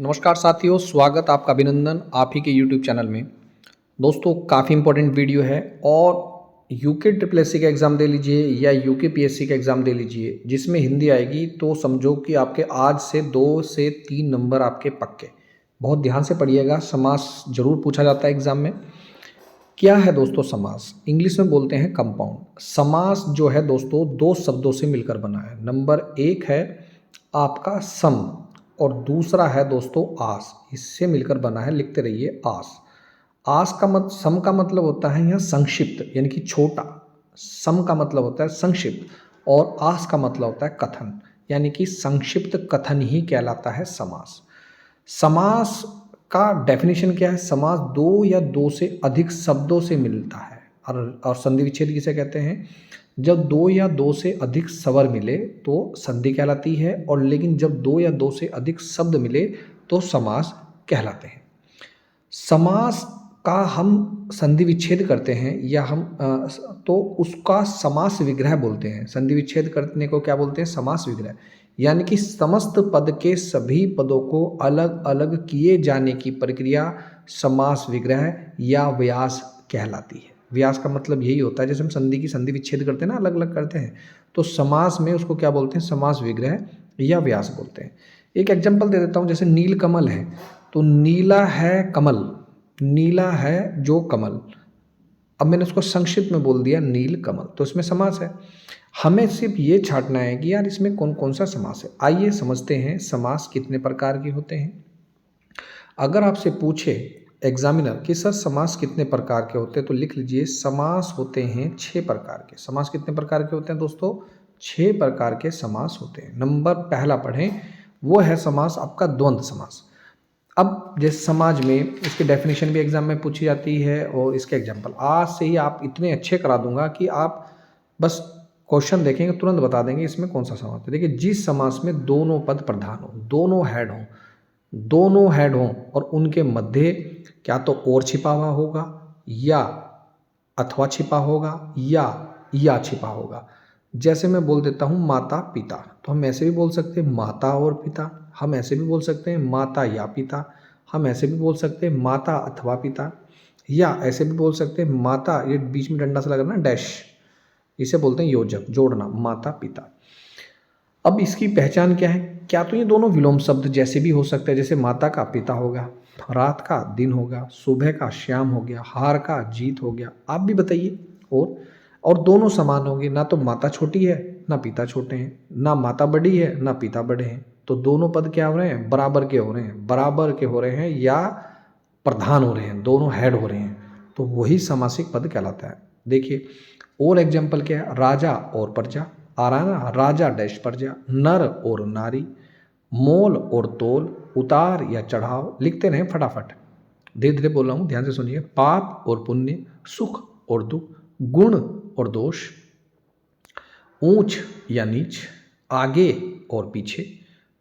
नमस्कार साथियों, स्वागत आपका, अभिनंदन आप ही के YouTube चैनल में। दोस्तों, काफ़ी इंपॉर्टेंट वीडियो है और यूके ट्रिपल एससी का एग्ज़ाम दे लीजिए या यूके पीएससी का एग्ज़ाम दे लीजिए, जिसमें हिंदी आएगी तो समझो कि आपके आज से 2 से 3 नंबर आपके पक्के। बहुत ध्यान से पढ़िएगा, समास ज़रूर पूछा जाता है एग्ज़ाम में। क्या है दोस्तों समास? इंग्लिश में बोलते हैं कंपाउंड। समास जो है दोस्तों 2 शब्दों से मिलकर बना है। नंबर 1 है आपका सम और दूसरा है दोस्तों आस। इससे मिलकर बना है, लिखते रहिए आस। सम का मतलब होता है यहाँ संक्षिप्त यानी कि छोटा। सम का मतलब होता है संक्षिप्त और आस का मतलब होता है कथन, यानी कि संक्षिप्त कथन ही कहलाता है समास। समास का डेफिनेशन क्या है? समास दो या दो से अधिक शब्दों से मिलता है और संधि विच्छेद किसे कहते हैं? जब दो या दो से अधिक स्वर मिले तो संधि कहलाती है, और लेकिन जब दो या दो से अधिक शब्द मिले तो समास कहलाते हैं। समास का हम संधि विच्छेद करते हैं या तो उसका समास विग्रह बोलते हैं। संधि विच्छेद करने को क्या बोलते हैं? समास विग्रह। यानी कि समस्त पद के सभी पदों को अलग अलग किए जाने की प्रक्रिया समास विग्रह या व्यास कहलाती है। व्यास का मतलब यही होता है, जैसे हम संधि की संधि विच्छेद करते हैं ना, अलग अलग करते हैं, तो समास में उसको क्या बोलते हैं? समास विग्रह या व्यास बोलते हैं। एक एग्जाम्पल दे देता हूँ, जैसे नील कमल है तो नीला है कमल, नीला है जो कमल। अब मैंने उसको संक्षिप्त में बोल दिया नील कमल, तो इसमें समास है। हमें सिर्फ ये छांटना है कि यार इसमें कौन कौन सा समास है। आइए समझते हैं समास कितने प्रकार के होते हैं। अगर आपसे पूछे एग्जामिनर कि सर समास कितने प्रकार के होते हैं, तो लिख लीजिए समास होते हैं 6 प्रकार के। समास कितने प्रकार के होते हैं दोस्तों? 6 प्रकार के समास होते हैं। नंबर पहला पढ़ें, वो है समास आपका द्वंद्व समास। अब जिस समाज में इसकी डेफिनेशन भी एग्जाम में पूछी जाती है और इसके एग्जाम्पल आज से ही आप इतने अच्छे करा दूंगा कि आप बस क्वेश्चन देखेंगे तुरंत बता देंगे इसमें कौन सा समास है। देखिए, जिस समास में दोनों पद प्रधान हो, दोनों हेड हों और उनके मध्य क्या तो और छिपा हुआ होगा या अथवा छिपा होगा या छिपा होगा। जैसे मैं बोल देता हूँ माता पिता, तो हम ऐसे भी बोल सकते हैं माता और पिता, हम ऐसे भी बोल सकते हैं माता या पिता, हम ऐसे भी बोल सकते हैं माता अथवा पिता, या ऐसे भी बोल सकते हैं माता, ये बीच में डंडा सा लगा ना डैश, इसे बोलते हैं योजक, जोड़ना, माता पिता। अब इसकी पहचान क्या है? क्या तो ये दोनों विलोम शब्द जैसे भी हो सकते हैं, जैसे माता का पिता होगा, रात का दिन होगा, सुबह का श्याम हो गया, हार का जीत हो गया। आप भी बताइए। और दोनों समान होंगे, ना तो माता छोटी है ना पिता छोटे हैं, ना माता बड़ी है ना पिता बड़े हैं, तो दोनों पद क्या हो रहे हैं? बराबर के हो रहे हैं, बराबर के हो रहे हैं या प्रधान हो रहे हैं, दोनों हेड हो रहे हैं, तो वही समासिक पद कहलाता है। देखिए और एग्जाम्पल क्या है? राजा और प्रजा, आ रहा है ना, राजा डैश प्रजा, नर और नारी, मोल और तोल, उतार या चढ़ाव। लिखते रहें फटाफट, धीरे धीरे बोल रहा हूँ, ध्यान से सुनिए। पाप और पुण्य, सुख और दुख, गुण और दोष, ऊंच या नीच, आगे और पीछे,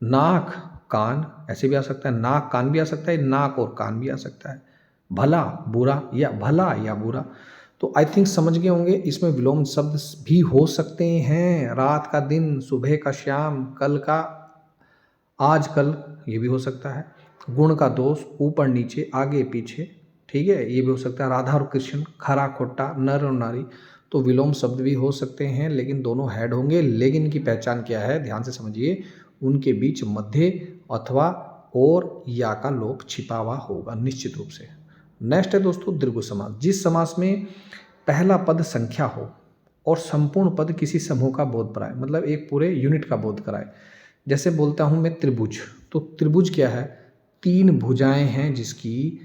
नाक कान, ऐसे भी आ सकता है, नाक कान भी आ सकता है, नाक और कान भी आ सकता है, भला बुरा या भला या बुरा। तो आई थिंक समझ गए होंगे, इसमें विलोम शब्द भी हो सकते हैं। रात का दिन, सुबह का शाम, कल का आज कल, ये भी हो सकता है। गुण का दोष, ऊपर नीचे आगे पीछे, ठीक है, ये भी हो सकता है। राधा और कृष्ण, खरा खोटा, नर और नारी, तो विलोम शब्द भी हो सकते हैं, लेकिन दोनों हेड होंगे। लेकिन इनकी पहचान क्या है? ध्यान से समझिए, उनके बीच मध्य अथवा और या का लोप छिपा हुआ होगा निश्चित रूप से। नेक्स्ट है दोस्तों दीर्घ समास। जिस समास में पहला पद संख्या हो और संपूर्ण पद किसी समूह का बोध कराए, मतलब एक पूरे यूनिट का बोध कराए। जैसे बोलता हूँ मैं त्रिभुज, तो त्रिभुज क्या है? 3 भुजाएं हैं जिसकी,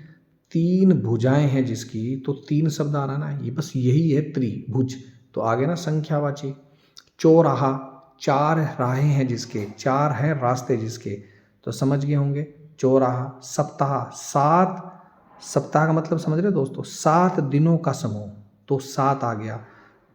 3 भुजाएं हैं जिसकी, तो 3 शब्द आ रहा ना, ये बस यही है त्रिभुज, तो आगे ना संख्यावाची। चौराहा, 4 राहें हैं जिसके, 4 हैं रास्ते जिसके, तो समझ गए होंगे चौराहा। सप्ताह, 7, सप्ताह का मतलब समझ रहे दोस्तों, 7 दिनों का समूह, तो 7 आ गया।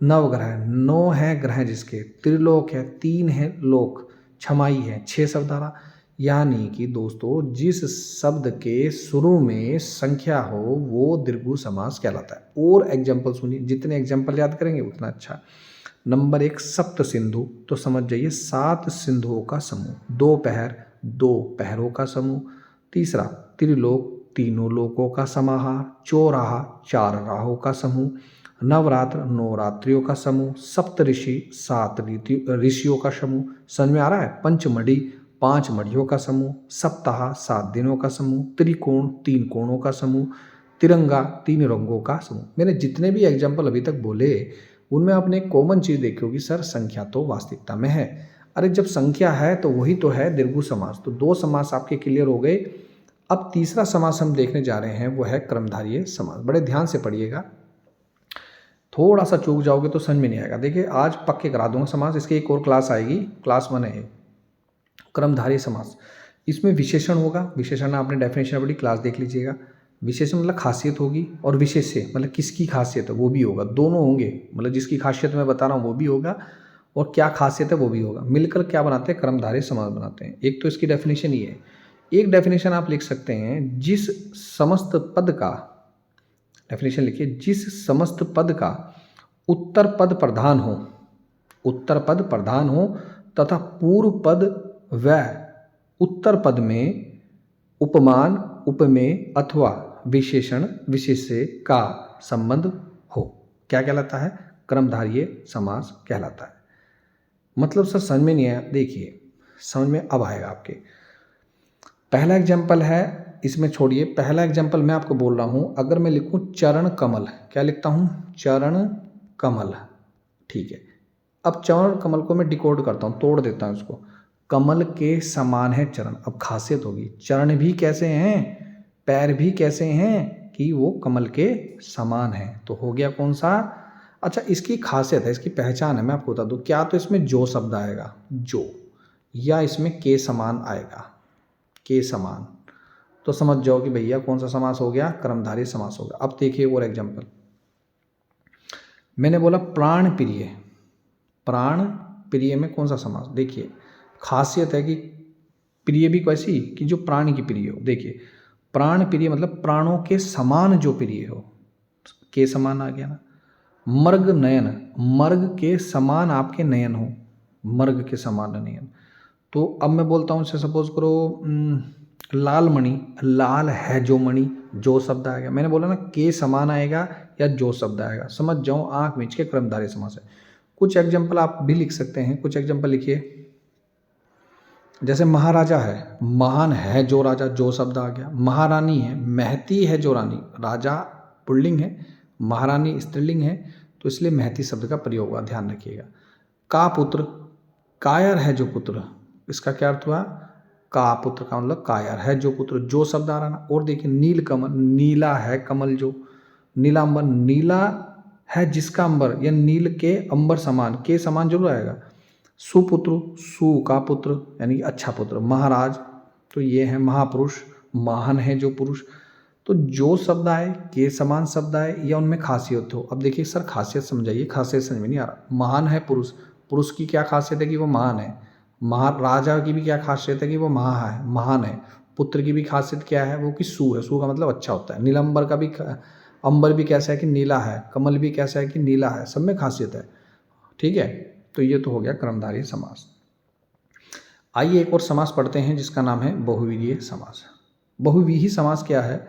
नवग्रह, 9 है ग्रह जिसके, त्रिलोक है, 3 है लोक, छमाई है, 6 शब्द आ रहा। यानी कि दोस्तों जिस शब्द के शुरू में संख्या हो वो दीर्घ समास कहलाता है। और एग्जाम्पल सुनिए, जितने एग्जाम्पल याद करेंगे उतना अच्छा। नंबर 1 सप्त सिंधु, तो समझ जाइए 7 सिंधुओं का समूह। दोपहर, 2 पहरों का समूह। तीसरा, त्रिलोक तीनों लोकों का समाहार। चौराहा चार राहों का समूह। नवरात्र नौ रात्रियों का समूह। सप्तऋषि सात ऋषियों का समूह। समझ में आ रहा है? पंचमढ़ी पांच मढ़ियों का समूह। सप्ताह सात दिनों का समूह। त्रिकोण तीन कोणों का समूह। तिरंगा तीन रंगों का समूह। मैंने जितने भी एग्जाम्पल अभी तक बोले उनमें आपने एक कॉमन चीज देखी होगी, सर संख्या तो वास्तविकता में है। अरे जब संख्या है तो वही तो है दीर्घु समास। तो दो समास आपके क्लियर हो गए। अब तीसरा समास हम देखने जा रहे हैं, वो है कर्मधारय समास। बड़े ध्यान से पढ़िएगा, थोड़ा सा चूक जाओगे तो समझ में नहीं आएगा। देखिए आज पक्के करा दूंगा समास, इसकी एक और क्लास आएगी, क्लास 1 है कर्मधारय समास। इसमें विशेषण होगा। विशेषण आपने डेफिनेशन पढ़ी, क्लास देख लीजिएगा। विशेषण मतलब खासियत होगी, और विशेष्य मतलब किसकी खासियत है वो भी होगा। दोनों होंगे, मतलब जिसकी खासियत मैं बता रहा हूँ वो भी होगा और क्या खासियत है वो भी होगा। मिलकर क्या बनाते हैं? कर्मधारय समास बनाते हैं। एक तो इसकी डेफिनेशन ये है। एक डेफिनेशन आप लिख सकते हैं, जिस समस्त पद का, डेफिनेशन लिखिए, जिस समस्त पद का उत्तर पद प्रधान हो, उत्तर पद प्रधान हो तथा पूर्व पद व उत्तर पद में उपमान उपमेय अथवा विशेषण विशेष्य का संबंध हो, क्या कहलाता है? कर्मधारय समास कहलाता है। मतलब सर समझ में नहीं आया? देखिए समझ में अब आएगा आपके। पहला एग्जाम्पल है, इसमें छोड़िए, पहला एग्जाम्पल मैं आपको बोल रहा हूँ। अगर मैं लिखूँ चरण कमल, क्या लिखता हूँ? चरण कमल, ठीक है। अब चरण कमल को मैं डिकोड करता हूँ, तोड़ देता हूँ उसको। कमल के समान है चरण। अब खासियत होगी, चरण भी कैसे हैं, पैर भी कैसे हैं कि वो कमल के समान है। तो हो गया कौन सा? अच्छा इसकी खासियत है, इसकी पहचान है, मैं आपको बता दूँ। क्या तो इसमें जो शब्द आएगा, जो, या इसमें के समान आएगा, के समान, तो समझ जाओ कि भैया कौन सा समास हो गया? कर्मधारय समास हो गया। अब देखिए और एग्जाम्पल, मैंने बोला प्राण प्रिय। प्राण प्रिय में कौन सा समास? देखिए खासियत है कि प्रिय भी कैसी कि जो प्राण की प्रिय हो। देखिए प्राण प्रिय मतलब प्राणों के समान जो प्रिय हो, के समान आ गया ना। मर्ग नयन, मर्ग के समान आपके नयन हो, मर्ग के समान नयन। तो अब मैं बोलता हूँ, सपोज करो लाल मणि, लाल है जो मणि, जो शब्द आएगा। मैंने बोला ना के समान आएगा या जो शब्द आएगा, समझ जाओ आंख मीच के कर्मधारय समास है। कुछ एग्जाम्पल आप भी लिख सकते हैं, कुछ एग्जाम्पल लिखिए। जैसे महाराजा है, महान है जो राजा, जो शब्द आ गया। महारानी है, महती है जो रानी, राजा पुल्लिंग है, महारानी स्त्रीलिंग है, तो इसलिए महती शब्द का प्रयोग हुआ, ध्यान रखिएगा। का पुत्र, कायर है जो पुत्र, इसका क्या अर्थ हुआ? का पुत्र का मतलब कायर है जो पुत्र, जो शब्द आ रहा ना। और देखिए नील कमल, नीला है कमल जो, नीलांबर, नीला है जिसका अंबर, या नील के अंबर समान, के समान जरूर आएगा। सुपुत्र, सु का पुत्र यानी अच्छा पुत्र। महाराज, तो ये है महापुरुष, महान है जो पुरुष। तो जो शब्द आए, के समान शब्द आए, या उनमें खासियत हो। अब देखिए सर खासियत समझाइए, खासियत समझ में नहीं आ रहा। महान है पुरुष, पुरुष की क्या खासियत है कि वो महान है। महाराजा की भी क्या खासियत है कि वो महान है। पुत्र की भी खासियत क्या है, वो कि सु है, सु का मतलब अच्छा होता है। नीलंबर का भी, अंबर भी कैसा है कि नीला है, कमल भी कैसा है कि नीला है, सब में खासियत है, ठीक है। तो ये तो हो गया कर्मधारय समास। आइए एक और समास पढ़ते हैं जिसका नाम है बहुव्रीहि समास। बहुव्रीहि समास क्या है?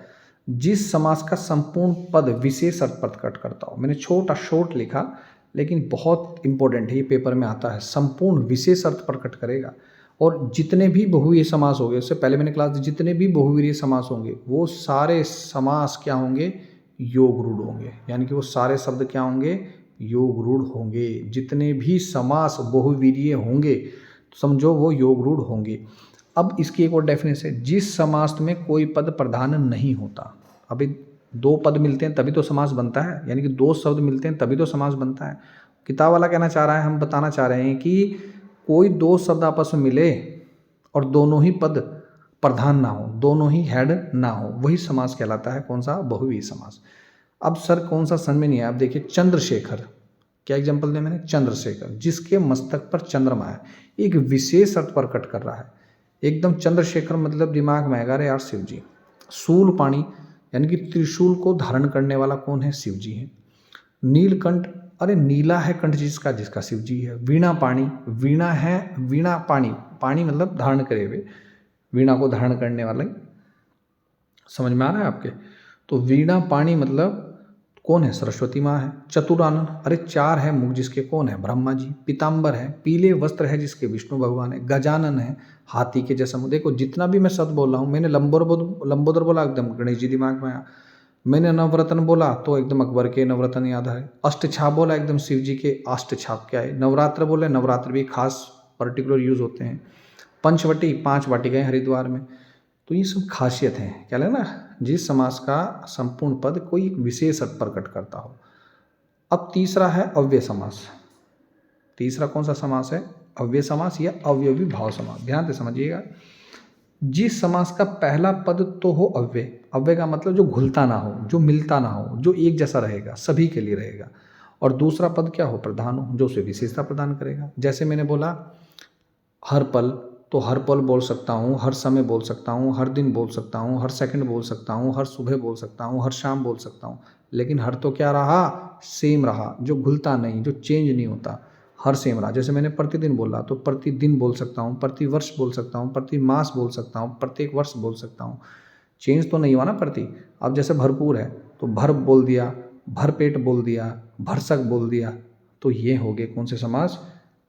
जिस समास का संपूर्ण पद विशेष अर्थ प्रकट करता हो। मैंने छोटा शॉर्ट लिखा लेकिन बहुत इंपॉर्टेंट है, ये पेपर में आता है। संपूर्ण विशेष अर्थ प्रकट करेगा। और जितने भी बहुव्रीहि समास होंगे, उससे पहले मैंने क्लास दी, जितने भी बहुव्रीहि समास होंगे वो सारे समास क्या होंगे? योग रूढ़ होंगे। यानी कि वो सारे शब्द क्या होंगे? योग रूढ़ होंगे। जितने भी समास बहुव्रीहि होंगे तो समझो वो योग रूढ़ होंगे। अब इसकी एक और डेफिनेशन है, जिस समास में कोई पद प्रधान नहीं होता। अभी दो पद मिलते हैं तभी तो समास बनता है, यानी कि दो शब्द मिलते हैं तभी तो समास बनता है। किताब वाला कहना चाह रहा है, हम बताना चाह रहे हैं कि कोई दो शब्द आपस में मिले और दोनों ही पद प्रधान ना हो, दोनों ही हेड ना हो, वही समास कहलाता है। कौन सा? बहुव्रीहि समास। अब सर कौन सा समझ में नहीं आया? अब देखिए चंद्रशेखर, क्या एग्जाम्पल दिया मैंने? चंद्रशेखर, जिसके मस्तक पर चंद्रमा है, एक विशेष अर्थ प्रकट कर रहा है एकदम। चंद्रशेखर मतलब दिमाग में आएगा, अरे यार शिव जी। शूलपाणि यानी कि त्रिशूल को धारण करने वाला कौन है? शिव जी है। नीलकंठ, अरे नीला है कंठ जिसका, जिसका शिव जी है। वीणा पाणी, वीणा है, वीणा पाणी, पाणी मतलब धारण करे हुए, वीणा को धारण करने वाले समझ में आ रहा है आपके? तो वीणा पाणी मतलब कौन है? सरस्वती माँ है। चतुरानन, अरे 4 है मुख जिसके, कौन है? ब्रह्मा जी। पीताम्बर है, पीले वस्त्र है जिसके, विष्णु भगवान है। गजानन है, हाथी के जैसा मुँह। देखो जितना भी मैं शब्द बोल रहा हूँ, मैंने लंबोदर बोला एकदम गणेश जी दिमाग में आया। मैंने नवरत्न बोला तो एकदम अकबर के नवरत्न याद आए। अष्टछाप बोला एकदम शिव जी के अष्टछाप क्या है। नवरात्र बोले, नवरात्र भी खास पर्टिकुलर यूज होते हैं। पंचवटी, 5 वाटिकाएं हरिद्वार में। तो ये सब खासियत है, क्या लेना, जिस समास का संपूर्ण पद कोई एक विशेष अर्थ प्रकट करता हो। अब तीसरा है अव्यय समास। तीसरा कौन सा समास है? अव्यय समास या अवयवी भाव समास। ध्यान से समझिएगा। जिस समास का पहला पद तो हो अव्यय, अव्यय का मतलब जो घुलता ना हो, जो मिलता ना हो, जो एक जैसा रहेगा, सभी के लिए रहेगा। और दूसरा पद क्या हो? प्रधान हो, जो उसे विशेषता प्रदान करेगा। जैसे मैंने बोला हर पल, तो हर पल बोल सकता हूँ, हर समय बोल सकता हूँ, हर दिन बोल सकता हूँ, हर सेकंड बोल सकता हूँ, हर सुबह बोल सकता हूँ, हर शाम बोल सकता हूँ। लेकिन हर तो क्या रहा? सेम रहा, जो घुलता नहीं, जो चेंज नहीं होता, हर सेम रहा। जैसे मैंने प्रतिदिन बोला तो प्रतिदिन बोल सकता हूँ, प्रति वर्ष बोल सकता हूँ, प्रति मास बोल सकता हूँ, प्रत्येक वर्ष बोल सकता हूँ। चेंज तो नहीं हुआ ना प्रति। अब जैसे भरपूर है तो भर बोल दिया, भर पेट बोल दिया, भरसक बोल दिया। तो ये हो गए कौन से समास?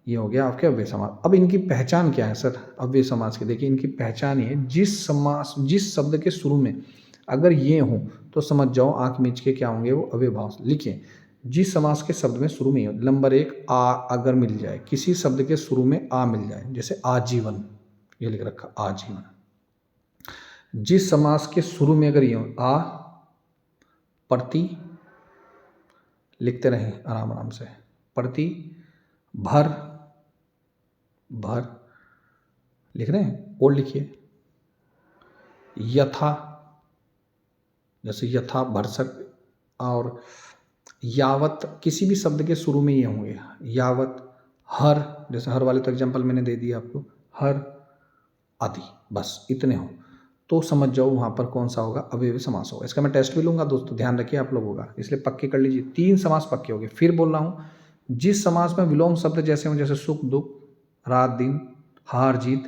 ये हो गया आपके अव्यय समास। अब इनकी पहचान क्या है सर अव्यय समास की? देखिए इनकी पहचान ये है, जिस शब्द के शुरू में अगर ये हो तो समझ जाओ आंख मीच के क्या होंगे वो अव्यय भाव। लिखिए, जिस समास के शब्द में शुरू में नंबर 1 आ अगर मिल जाए, किसी शब्द के शुरू में आ मिल जाए, जैसे आजीवन, ये लिख रखा आजीवन। जिस समास के शुरू में अगर ये हो आ, प्रति, लिखते रहें आराम आराम से, प्रति, भर, भर लिख रहे हैं, और लिखिए यथा, जैसे यथा, भरसक, और यावत, किसी भी शब्द के शुरू में ये होंगे, यावत, हर, जैसे हर वाले तो एग्जांपल मैंने दे दिया आपको, हर आदि, बस इतने हो तो समझ जाओ वहाँ पर कौन सा होगा? अव्ययी समास होगा। इसका मैं टेस्ट भी लूंगा दोस्तों, ध्यान रखिए आप लोगों का, इसलिए पक्के कर लीजिए। 3 समास पक्के हो गए। फिर बोल रहा हूँ, जिस समास में विलोम शब्द जैसे हो, जैसे सुख दुख, रात दिन, हार जीत,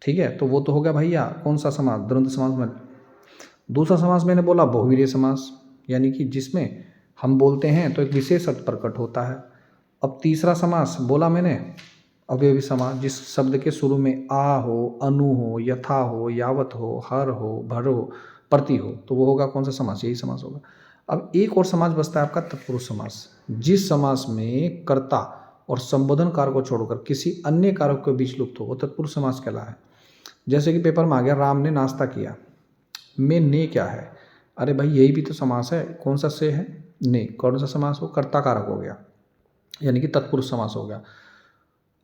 ठीक है, तो वो तो हो गया भैया कौन सा समास? द्वंद्व समास में। दूसरा समास मैंने बोला बहुवीर्य समास, यानी कि जिसमें हम बोलते हैं तो एक विशेष अर्थ प्रकट होता है। अब तीसरा समास बोला मैंने अवयवी समास, जिस शब्द के शुरू में आ हो, अनु हो, यथा हो, यावत हो, हर हो, भर हो, प्रति हो, तो वो होगा कौन सा समास? यही समास होगा। अब एक और समास बचता है आपका तत्पुरुष समास। जिस समास में कर्ता और संबोधन कारक को छोड़कर किसी अन्य कारक के बीच लुप्त हो, वो तत्पुरुष समास कहलाता है। जैसे कि पेपर में आ गया, राम ने नाश्ता किया, में ने क्या है? अरे भाई यही भी तो समास है, कौन सा से है? ने। कौन सा समास हो? कर्ता कारक हो गया, यानी कि तत्पुरुष समास हो गया।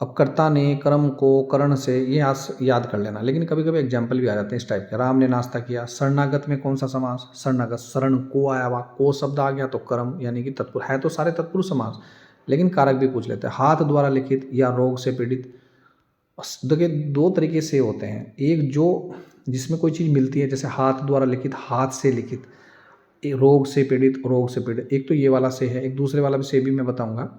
अब कर्ता ने कर्म को करण से, ये याद कर लेना, लेकिन कभी कभी एग्जाम्पल भी आ जाते हैं इस टाइप के। राम ने नाश्ता किया, शरणागत में कौन सा समास? शरणागत, शरण को आया हुआ, को शब्द आ गया तो कर्म, यानी कि तत्पुरुष है, तो सारे तत्पुरुष समास, लेकिन कारक भी पूछ लेते हैं। हाथ द्वारा लिखित या रोग से पीड़ित, देखिए 2 तरीके से होते हैं। एक जो जिसमें कोई चीज़ मिलती है, जैसे हाथ द्वारा लिखित, हाथ से लिखित, रोग से पीड़ित, रोग से पीड़ित, एक तो ये वाला से है, एक दूसरे वाला भी से भी मैं बताऊंगा।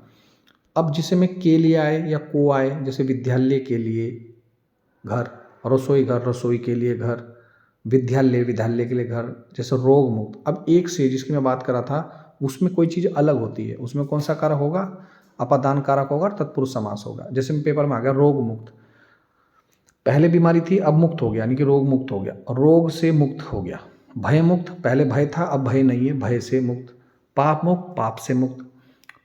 अब जिसे में के लिए आए या को आए, जैसे विद्यालय के लिए घर, रसोई घर, रसोई के लिए घर, विद्यालय, विद्यालय के लिए घर, जैसे रोग मुक्त। अब एक से जिसकी मैं बात कर रहा था उसमें कोई चीज़ अलग होती है, उसमें कौन सा कारक होगा? अपादान कारक होगा, तत्पुरुष समास होगा। जैसे पेपर में आ गया रोग मुक्त, पहले बीमारी थी अब मुक्त हो गया, यानी कि रोग मुक्त हो गया, रोग से मुक्त हो गया। भय मुक्त, पहले भय था अब भय नहीं है, भय से मुक्त। पाप मुक्त, पाप से मुक्त।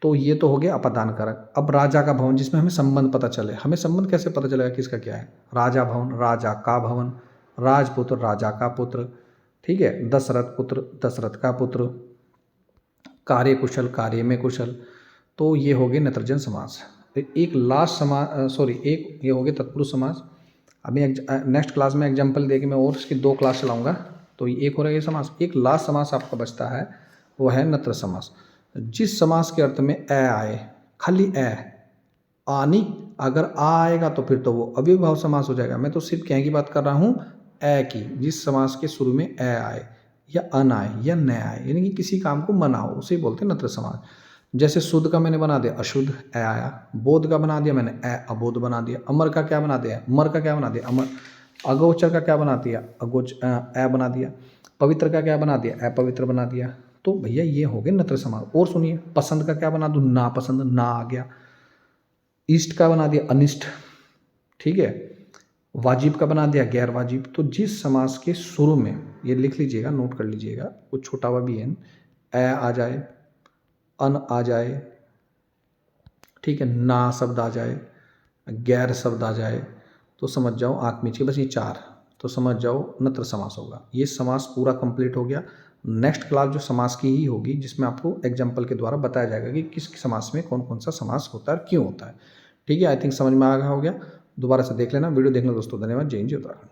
तो ये तो हो गया अपादान कारक। अब राजा का भवन, जिसमें हमें संबंध पता चले, हमें संबंध कैसे पता चलेगा किसका क्या है? राजा भवन, राजा का भवन, राजपुत्र, राजा का पुत्र, ठीक है, दशरथ पुत्र, दशरथ का पुत्र, कार्य कुशल, कार्य में कुशल। तो ये हो गए नेत्रजन समास। एक लास्ट समास, सॉरी, एक ये हो गए तत्पुरुष समास। अभी नेक्स्ट क्लास में एग्जाम्पल दे के मैं और इसकी 2 क्लास चलाऊंगा, तो एक हो रहा है ये समास। एक लास्ट समास आपका बचता है, वो है नत्र समास। जिस समास के अर्थ में ए आए, खाली ए, आनी, अगर आ आएगा तो फिर तो वो अव्ययभाव समास हो जाएगा। मैं तो सिर्फ क्या की बात कर रहा हूँ? ए की। जिस समास के शुरू में ए आए या अन आए या न आए, यानी कि किसी काम को मनाओ, उसे ही बोलते हैं नत्र समास। जैसे शुद्ध का मैंने बना दिया अशुद्ध, ए आया। बोध का बना दिया मैंने, ए अबोध बना दिया। अमर का क्या बना दिया? मर का क्या बना दिया? अमर। अगोचर का क्या बना दिया, अ बना दिया। पवित्र का क्या बना दिया, अपवित्र बना दिया। तो भैया ये हो गए नत्र समास। और सुनिए, पसंद का क्या बना दूँ, नापसंद, ना आ गया। इष्ट का बना दिया अनिष्ट, ठीक है। वाजिब का बना दिया गैर वाजिब। तो जिस समास के शुरू में, ये लिख लीजिएगा, नोट कर लीजिएगा, कुछ छोटा हुआ भी है, ए आ जाए, अन आ जाए, ठीक है, ना शब्द आ जाए, गैर शब्द आ जाए, तो समझ जाओ आँख मीची, बस ये 4, तो समझ जाओ नत्र समास होगा। ये समास पूरा कंप्लीट हो गया। नेक्स्ट क्लास जो समास की ही होगी, जिसमें आपको एग्जाम्पल के द्वारा बताया जाएगा कि किस समास में कौन कौन सा समास होता है और क्यों होता है। ठीक है, आई थिंक समझ में आ गया हो गया। दोबारा से देख लेना, वीडियो देखना दोस्तों। धन्यवाद। जय हिंद, जय उत्तराखंड।